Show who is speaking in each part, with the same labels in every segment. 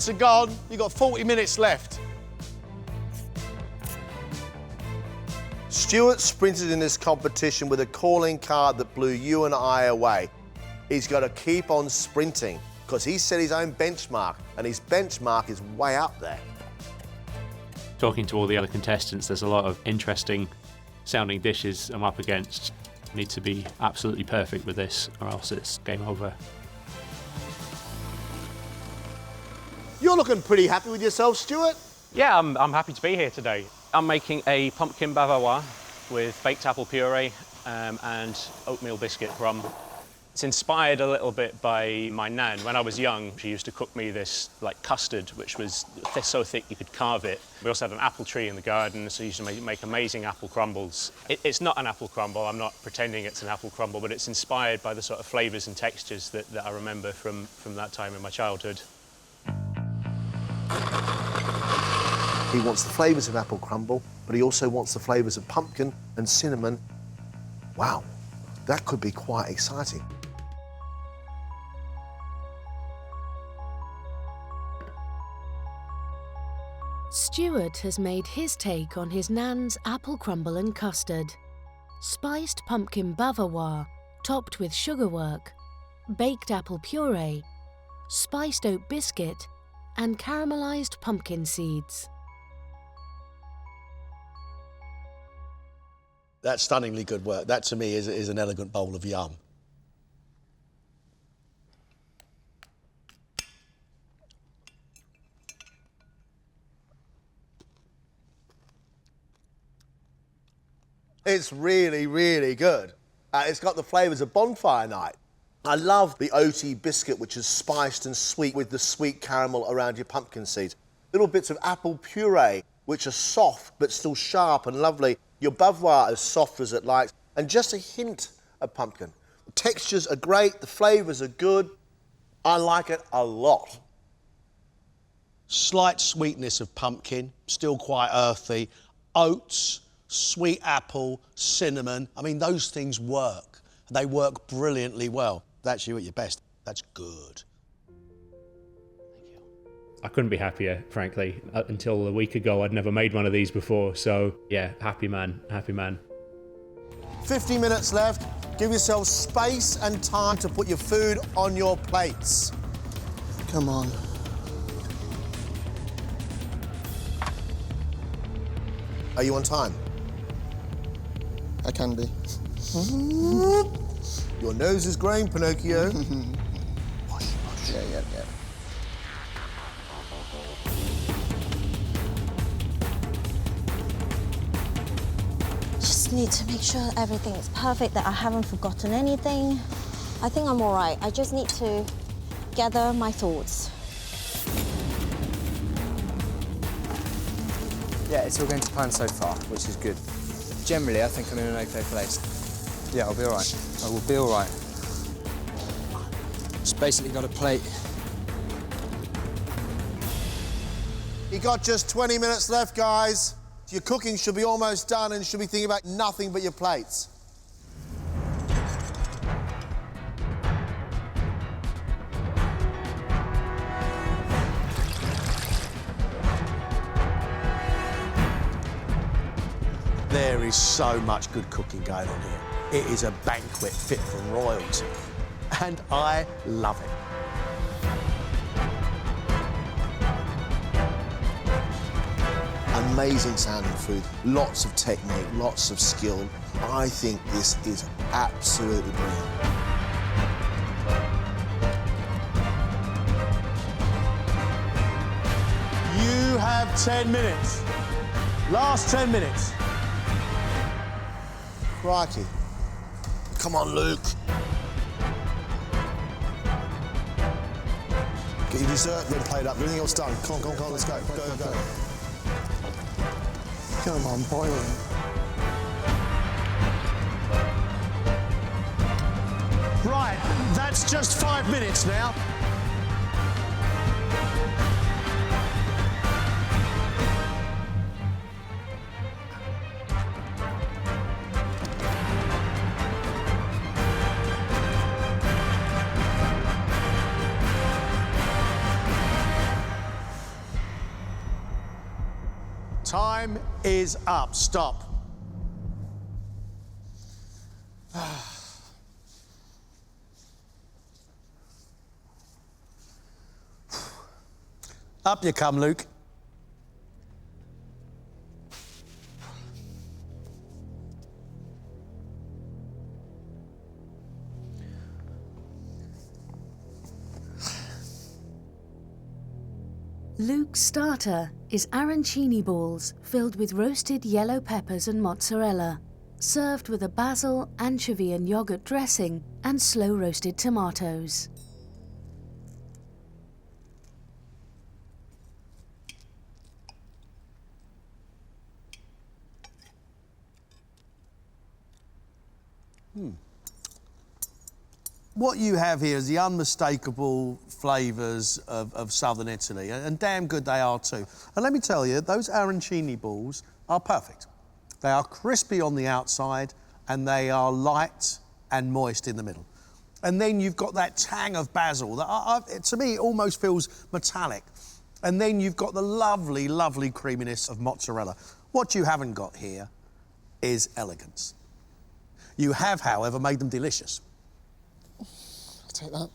Speaker 1: minutes are gone. You've got 40 minutes left.
Speaker 2: Stuart sprinted in this competition with a calling card that blew you and I away. He's got to keep on sprinting because he set his own benchmark, and his benchmark is way up there.
Speaker 3: Talking to all the other contestants, there's a lot of interesting sounding dishes I'm up against. I need to be absolutely perfect with this or else it's game over.
Speaker 2: You're looking pretty happy with yourself, Stuart.
Speaker 4: Yeah, I'm happy to be here today. I'm making a pumpkin bavarois with baked apple puree and oatmeal biscuit crumble. It's inspired a little bit by my nan. When I was young, she used to cook me this like custard, which was so thick you could carve it. We also had an apple tree in the garden, so she used to make amazing apple crumbles. It's not an apple crumble, I'm not pretending it's an apple crumble, but it's inspired by the sort of flavours and textures that I remember from that time in my childhood.
Speaker 2: He wants the flavours of apple crumble, but he also wants the flavours of pumpkin and cinnamon. Wow, that could be quite exciting.
Speaker 5: Stuart has made his take on his nan's apple crumble and custard. Spiced pumpkin bavarois, topped with sugarwork, baked apple puree, spiced oat biscuit, and caramelised pumpkin seeds.
Speaker 1: That's stunningly good work. That, to me, is an elegant bowl of yum.
Speaker 2: It's really, really good. It's got the flavours of bonfire night. I love the oaty biscuit, which is spiced and sweet with the sweet caramel around your pumpkin seeds. Little bits of apple puree, which are soft but still sharp and lovely. Your bavarois as soft as it likes, and just a hint of pumpkin. The textures are great, the flavours are good. I like it a lot.
Speaker 1: Slight sweetness of pumpkin, still quite earthy. Oats, sweet apple, cinnamon. I mean, those things work. They work brilliantly well. That's you at your best. That's good. Thank you.
Speaker 3: I couldn't be happier, frankly. Until a week ago, I'd never made one of these before, so yeah, happy man, happy man.
Speaker 2: 50 minutes left. Give yourself space and time to put your food on your plates. Come on. Are you on time?
Speaker 6: I can be.
Speaker 2: Your nose is growing, Pinocchio.
Speaker 6: Yeah.
Speaker 7: Just need to make sure everything is perfect, that I haven't forgotten anything. I think I'm all right. I just need to gather my thoughts.
Speaker 6: Yeah, it's all going to plan so far, which is good. Generally, I think I'm in an okay place. Yeah, I'll be all right. I will be all right. Just basically got a plate.
Speaker 2: You got just 20 minutes left, guys. Your cooking should be almost done and should be thinking about nothing but your plates.
Speaker 1: There is so much good cooking going on here. It is a banquet fit for royalty, and I love it.
Speaker 2: Amazing sounding food, lots of technique, lots of skill. I think this is absolutely brilliant.
Speaker 1: You have 10 minutes. Last 10 minutes.
Speaker 2: Crikey. Come on, Luke. Get your dessert then played up. Everything else done. Come on, let's go. Go. Come on, boiling.
Speaker 1: Right, that's just 5 minutes now. Time is up. Stop. Up you come, Luke.
Speaker 5: Luke's starter is arancini balls filled with roasted yellow peppers and mozzarella, served with a basil, anchovy and yoghurt dressing and slow-roasted tomatoes.
Speaker 1: What you have here is the unmistakable flavours of southern Italy, and damn good they are too. And let me tell you, those arancini balls are perfect. They are crispy on the outside and they are light and moist in the middle. And then you've got that tang of basil that, to me, it almost feels metallic. And then you've got the lovely, lovely creaminess of mozzarella. What you haven't got here is elegance. You have, however, made them delicious.
Speaker 2: Take that.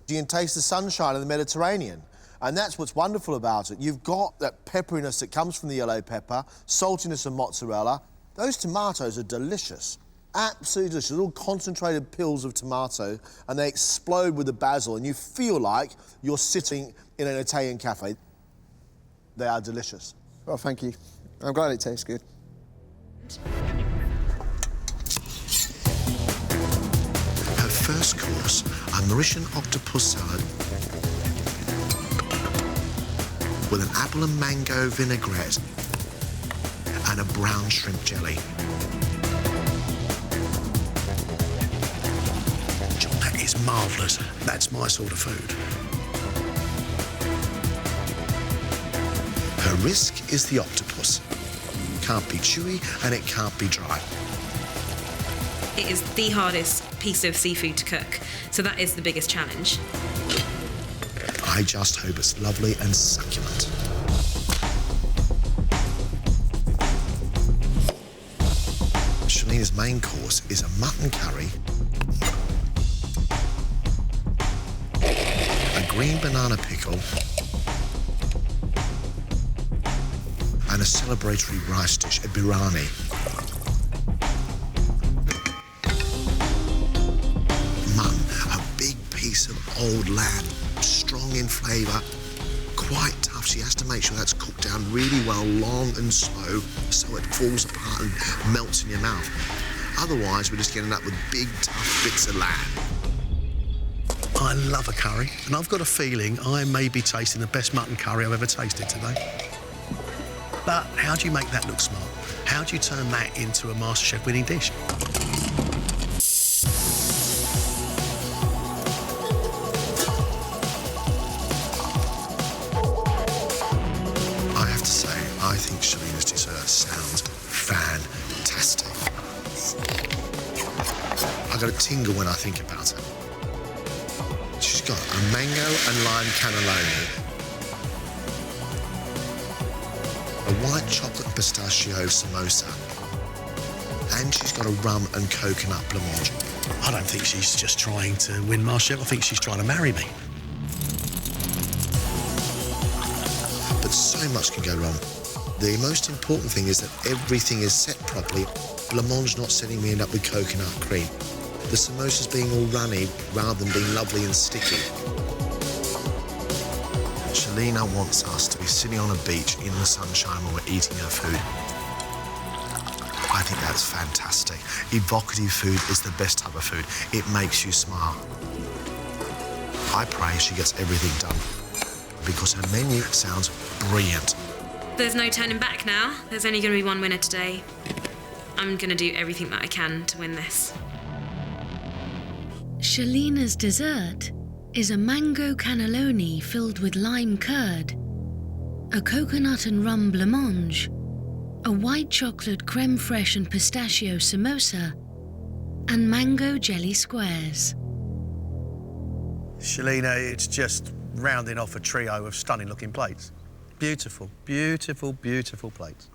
Speaker 2: You can taste the sunshine of the Mediterranean, and that's what's wonderful about it. You've got that pepperiness that comes from the yellow pepper, saltiness of mozzarella. Those tomatoes are delicious, absolutely delicious. Little concentrated pills of tomato, and they explode with the basil, and you feel like you're sitting in an Italian cafe. They are delicious.
Speaker 6: Well, thank you. I'm glad it tastes good.
Speaker 2: First course, a Mauritian octopus salad with an apple and mango vinaigrette and a brown shrimp jelly.
Speaker 1: John, that is marvellous. That's my sort of food.
Speaker 2: Her risk is the octopus. Can't be chewy and it can't be dry.
Speaker 8: It is the hardest piece of seafood to cook, so that is the biggest challenge.
Speaker 2: I just hope it's lovely and succulent. Shalina's main course is a mutton curry, a green banana pickle, and a celebratory rice dish, a biryani. Of old lamb, strong in flavour, quite tough. She has to make sure that's cooked down really well, long and slow, so it falls apart and melts in your mouth. Otherwise, we're just getting up with big, tough bits of lamb.
Speaker 1: I love a curry, and I've got a feeling I may be tasting the best mutton curry I've ever tasted today. But how do you make that look smart? How do you turn that into a MasterChef winning dish?
Speaker 2: I think Shalina's dessert sounds fantastic. I got a tingle when I think about it. She's got a mango and lime cannelloni, a white chocolate and pistachio samosa, and she's got a rum and coconut blancmange.
Speaker 1: I don't think she's just trying to win MasterChef. I think she's trying to marry me.
Speaker 2: But so much can go wrong. The most important thing is that everything is set properly. Blancmange not setting me up with coconut cream. The samosas being all runny rather than being lovely and sticky. Shalina wants us to be sitting on a beach in the sunshine while we're eating her food. I think that's fantastic. Evocative food is the best type of food. It makes you smile. I pray she gets everything done because her menu sounds brilliant.
Speaker 8: There's no turning back now. There's only going to be one winner today. I'm going to do everything that I can to win this.
Speaker 5: Shalina's dessert is a mango cannelloni filled with lime curd, a coconut and rum blancmange, a white chocolate creme fraiche and pistachio samosa, and mango jelly squares.
Speaker 1: Shalina, it's just rounding off a trio of stunning-looking plates. Beautiful, beautiful, beautiful plates.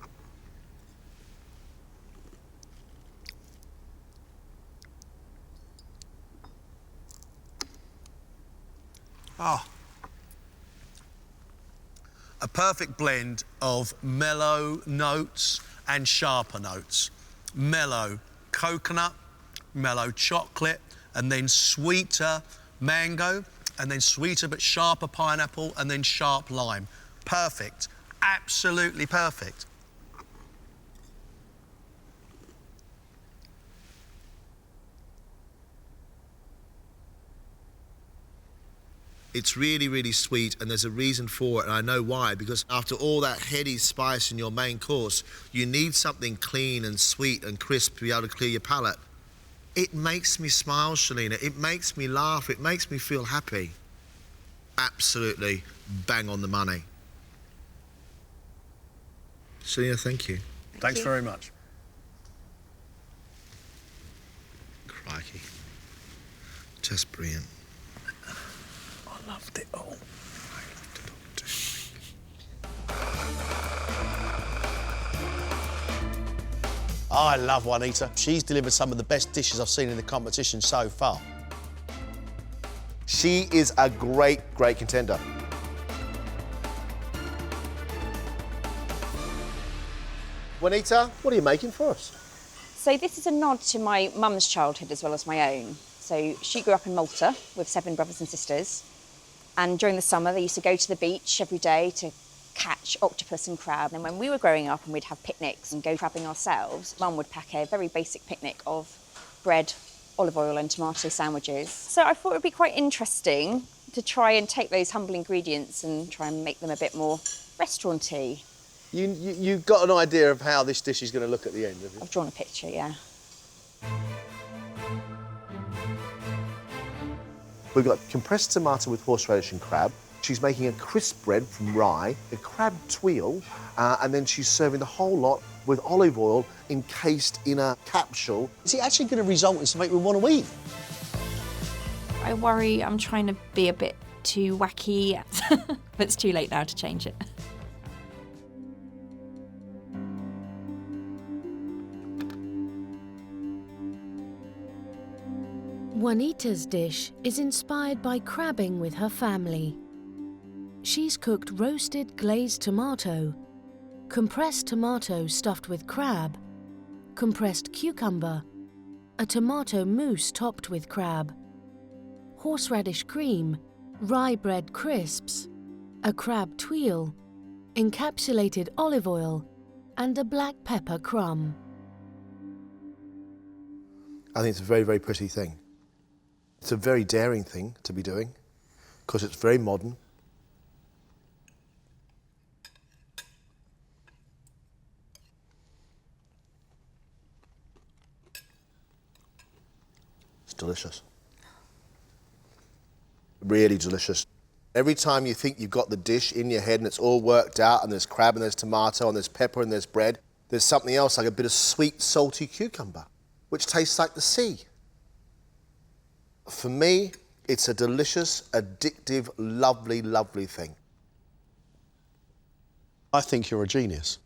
Speaker 1: Oh. A perfect blend of mellow notes and sharper notes. Mellow coconut, mellow chocolate, and then sweeter mango, and then sweeter but sharper pineapple, and then sharp lime. Perfect, absolutely perfect.
Speaker 2: It's really, really sweet, and there's a reason for it, and I know why, because after all that heady spice in your main course, you need something clean and sweet and crisp to be able to clear your palate. It makes me smile, Shalina. It makes me laugh. It makes me feel happy. Absolutely bang on the money. Shalina, thank you.
Speaker 1: Thanks very much.
Speaker 2: Crikey. Just brilliant.
Speaker 1: I loved it all. I love Juanita. She's delivered some of the best dishes I've seen in the competition so far.
Speaker 2: She is a great, great contender. Juanita, what are you making for us?
Speaker 9: So this is a nod to my mum's childhood as well as my own. So she grew up in Malta with 7 brothers and sisters. And during the summer, they used to go to the beach every day to catch octopus and crab. And when we were growing up and we'd have picnics and go crabbing ourselves, Mum would pack a very basic picnic of bread, olive oil and tomato sandwiches. So I thought it would be quite interesting to try and take those humble ingredients and try and make them a bit more restaurant-y.
Speaker 2: You've got an idea of how this dish is going to look at the end, have you?
Speaker 9: I've drawn a picture, yeah.
Speaker 2: We've got compressed tomato with horseradish and crab. She's making a crisp bread from rye, a crab tuile, and then she's serving the whole lot with olive oil encased in a capsule.
Speaker 1: Is it actually going to result in something we want to eat?
Speaker 10: I worry I'm trying to be a bit too wacky, but it's too late now to change it.
Speaker 5: Juanita's dish is inspired by crabbing with her family. She's cooked roasted glazed tomato, compressed tomato stuffed with crab, compressed cucumber, a tomato mousse topped with crab, horseradish cream, rye bread crisps, a crab tuile, encapsulated olive oil, and a black pepper crumb.
Speaker 2: I think it's a very, very pretty thing. It's a very daring thing to be doing because it's very modern. It's delicious. Really delicious. Every time you think you've got the dish in your head and it's all worked out and there's crab and there's tomato and there's pepper and there's bread, there's something else like a bit of sweet, salty cucumber, which tastes like the sea. For me, it's a delicious, addictive, lovely, lovely thing.
Speaker 1: I think you're a genius.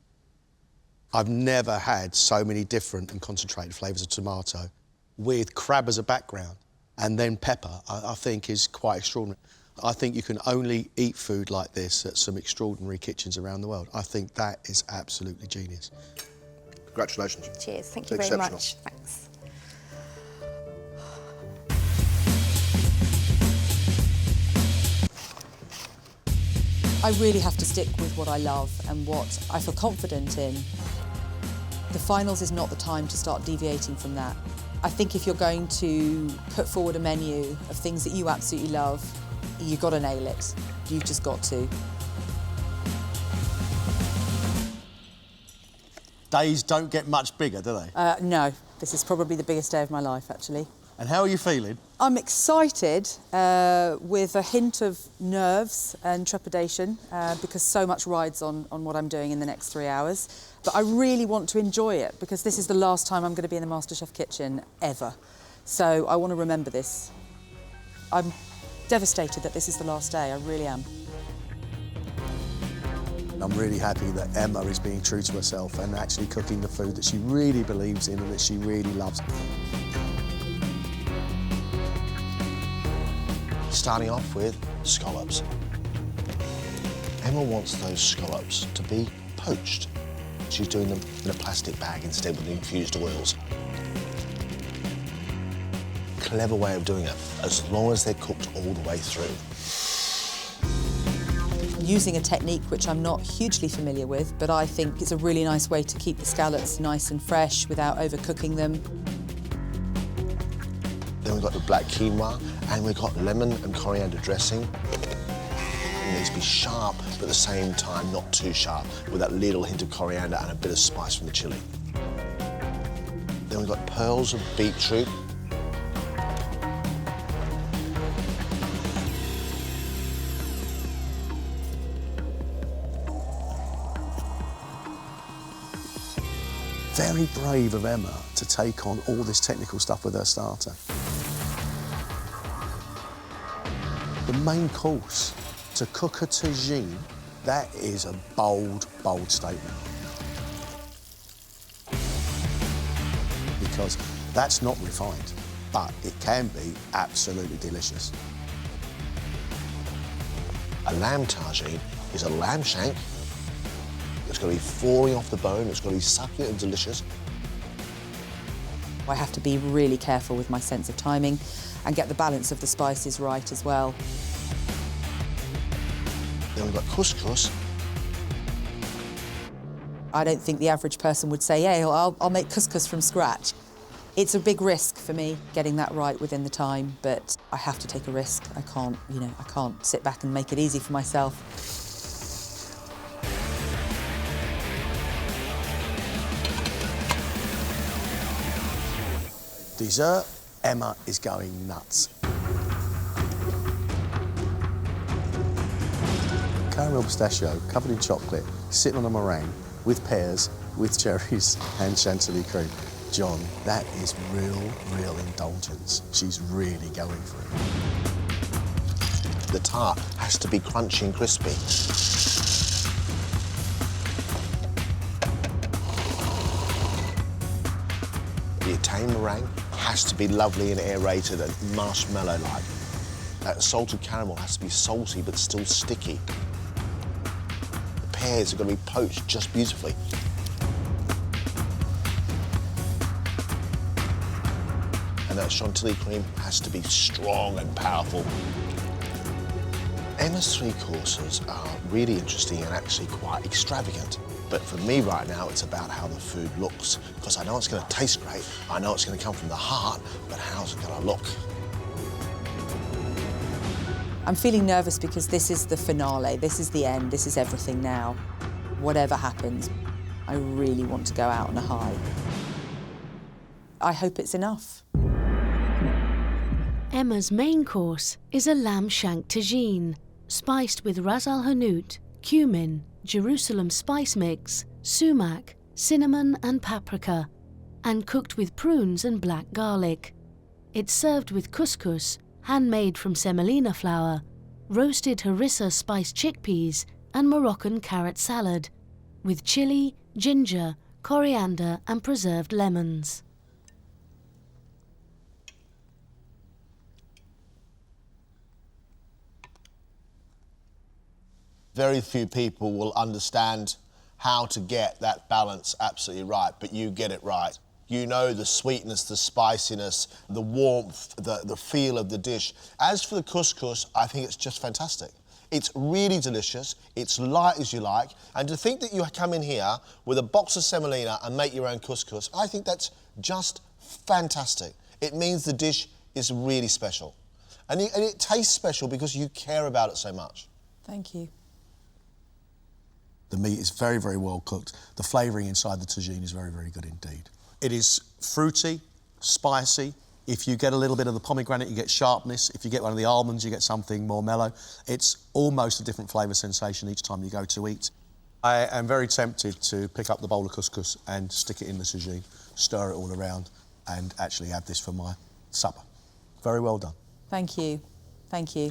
Speaker 1: I've never had so many different and concentrated flavours of tomato with crab as a background and then pepper, I think is quite extraordinary. I think you can only eat food like this at some extraordinary kitchens around the world. I think that is absolutely genius.
Speaker 2: Congratulations.
Speaker 9: Cheers, thank you very much. Thanks.
Speaker 11: I really have to stick with what I love and what I feel confident in. The finals is not the time to start deviating from that. I think if you're going to put forward a menu of things that you absolutely love, you've got to nail it. You've just got to.
Speaker 1: Days don't get much bigger, do they?
Speaker 11: No, this is probably the biggest day of my life, actually.
Speaker 1: And how are you feeling?
Speaker 11: I'm excited with a hint of nerves and trepidation because so much rides on what I'm doing in the next 3 hours. But I really want to enjoy it because this is the last time I'm going to be in the MasterChef kitchen ever. So I want to remember this. I'm devastated that this is the last day, I really am.
Speaker 1: I'm really happy that Emma is being true to herself and actually cooking the food that she really believes in and that she really loves.
Speaker 2: Starting off with scallops. Emma wants those scallops to be poached. She's doing them in a plastic bag instead with the infused oils. Clever way of doing it, as long as they're cooked all the way through.
Speaker 11: Using a technique which I'm not hugely familiar with, but I think it's a really nice way to keep the scallops nice and fresh without overcooking them.
Speaker 2: Then we've got the black quinoa, and we've got lemon and coriander dressing. It needs to be sharp, but at the same time not too sharp, with that little hint of coriander and a bit of spice from the chilli. Then we've got pearls of beetroot.
Speaker 1: Very brave of Emma to take on all this technical stuff with her starter. The main course, to cook a tagine, that is a bold, bold statement. Because that's not refined, but it can be absolutely delicious.
Speaker 2: A lamb tagine is a lamb shank. It's got to be falling off the bone, it's got to be succulent and delicious.
Speaker 11: I have to be really careful with my sense of timing and get the balance of the spices right as well.
Speaker 2: Then we've got couscous.
Speaker 11: I don't think the average person would say, yeah, I'll make couscous from scratch. It's a big risk for me getting that right within the time, but I have to take a risk. I can't, I can't sit back and make it easy for myself.
Speaker 1: Dessert, Emma is going nuts. Caramel pistachio covered in chocolate, sitting on a meringue with pears, with cherries and chantilly cream. John, that is real indulgence. She's really going for it.
Speaker 2: The tart has to be crunchy and crispy. The Italian meringue has to be lovely and aerated and marshmallow-like. That salted caramel has to be salty but still sticky. The pears are going to be poached just beautifully. And that chantilly cream has to be strong and powerful. Emma's three courses are really interesting and actually quite extravagant. But for me right now, it's about how the food looks, because I know it's going to taste great, I know it's going to come from the heart, but how's it going to look?
Speaker 11: I'm feeling nervous because this is the finale, this is the end, this is everything now. Whatever happens, I really want to go out on a high. I hope it's enough.
Speaker 5: Emma's main course is a lamb shank tagine, spiced with ras al hanout, cumin, Jerusalem spice mix, sumac, cinnamon and paprika, and cooked with prunes and black garlic. It's served with couscous, handmade from semolina flour, roasted harissa spiced chickpeas and Moroccan carrot salad, with chilli, ginger, coriander and preserved lemons.
Speaker 2: Very few people will understand how to get that balance absolutely right, but you get it right. You know the sweetness, the spiciness, the warmth, the feel of the dish. As for the couscous, I think it's just fantastic. It's really delicious, it's light as you like, and to think that you come in here with a box of semolina and make your own couscous, I think that's just fantastic. It means the dish is really special. And it tastes special because you care about it so much.
Speaker 11: Thank you.
Speaker 1: The meat is very, very well cooked. The flavouring inside the tagine is very, very good indeed. It is fruity, spicy. If you get a little bit of the pomegranate, you get sharpness. If you get one of the almonds, you get something more mellow. It's almost a different flavour sensation each time you go to eat. I am very tempted to pick up the bowl of couscous and stick it in the tagine, stir it all around, and actually have this for my supper. Very well done.
Speaker 11: Thank you. Thank you.